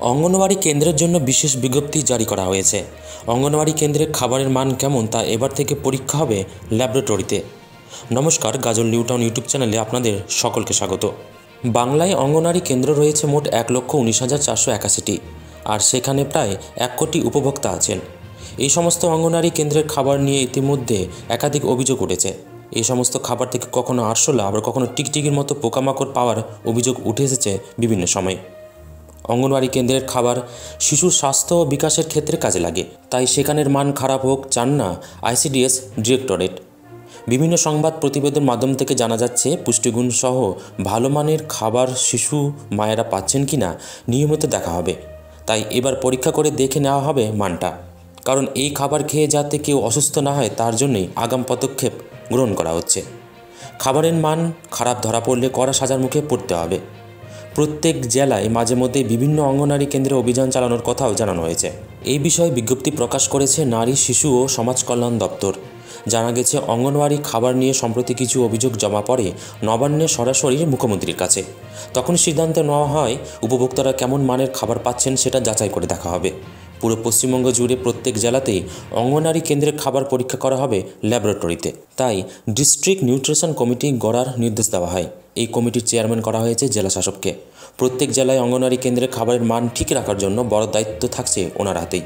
অঙ্গনওয়াড়ি কেন্দ্রের জন্য বিশেষ বিজ্ঞপ্তি জারি করা হয়েছে। অঙ্গনওয়াড়ি কেন্দ্রে খাবারের মান কেমন তা এবার থেকে পরীক্ষা হবে ল্যাবরেটরিতে। নমস্কার, গাজল নিউটাউন ইউটিউব চ্যানেলে আপনাদের সকলকে স্বাগত। বাংলায় অঙ্গনওয়াড়ি কেন্দ্র রয়েছে মোট 1,19,481টি, আর সেখানে প্রায় 1 কোটি উপভোক্তা আছেন। এই সমস্ত অঙ্গনওয়াড়ি কেন্দ্রের খাবার নিয়ে ইতিমধ্যে একাধিক অভিযোগ উঠেছে। এই সমস্ত খাবার থেকে কখনো আরশোলা আবার কখনো টিকটিকির মতো পোকামাকড় পাওয়ার অভিযোগ উঠে এসেছে বিভিন্ন সময়ে। অঙ্গনওয়াড়ি কেন্দ্রের খাবার শিশুর স্বাস্থ্য ও বিকাশের ক্ষেত্রে কাজে লাগে, তাই সেখানের মান খারাপ হোক চান না আইসিডিএস ডিরেক্টরেট। বিভিন্ন সংবাদ প্রতিবেদন মাধ্যম থেকে জানা যাচ্ছে, পুষ্টিগুণ সহ ভালো মানের খাবার শিশু মায়েরা পাচ্ছেন কি না নিয়মিত দেখা হবে। তাই এবার পরীক্ষা করে দেখে নেওয়া হবে মানটা, কারণ এই খাবার খেয়ে যাতে কেউ অসুস্থ না হয় তার জন্যই আগাম পদক্ষেপ গ্রহণ করা হচ্ছে। খাবারের মান খারাপ ধরা পড়লে কড়া সাজার মুখে পড়তে হবে। প্রত্যেক জেলায় মাঝে মধ্যে বিভিন্ন অঙ্গনওয়াড়ি কেন্দ্রে অভিযান চালানোর কথাও জানানো হয়েছে। এই বিষয়ে বিজ্ঞপ্তি প্রকাশ করেছে নারী, শিশু ও সমাজ কল্যাণ দপ্তর। জানা গেছে, অঙ্গনওয়াড়ি খাবার নিয়ে সম্প্রতি কিছু অভিযোগ জমা পড়ে নবান্নে সরাসরি মুখ্যমন্ত্রীর কাছে। তখন সিদ্ধান্ত নেওয়া হয় উপভোক্তারা কেমন মানের খাবার পাচ্ছেন সেটা যাচাই করে দেখা হবে। পুরো পশ্চিমবঙ্গ জুড়ে প্রত্যেক জেলাতেই অঙ্গনওয়াড়ি কেন্দ্রের খাবার পরীক্ষা করা হবে ল্যাবরেটরিতে। তাই ডিস্ট্রিক্ট নিউট্রিশন কমিটি গড়ার নির্দেশ দেওয়া হয়। এই কমিটির চেয়ারম্যান করা হয়েছে জেলা শাসককে। প্রত্যেক জেলায় অঙ্গনওয়াড়ি কেন্দ্রের খাবারের মান ঠিক রাখার জন্য বড় দায়িত্ব থাকছে ওনার হাতেই।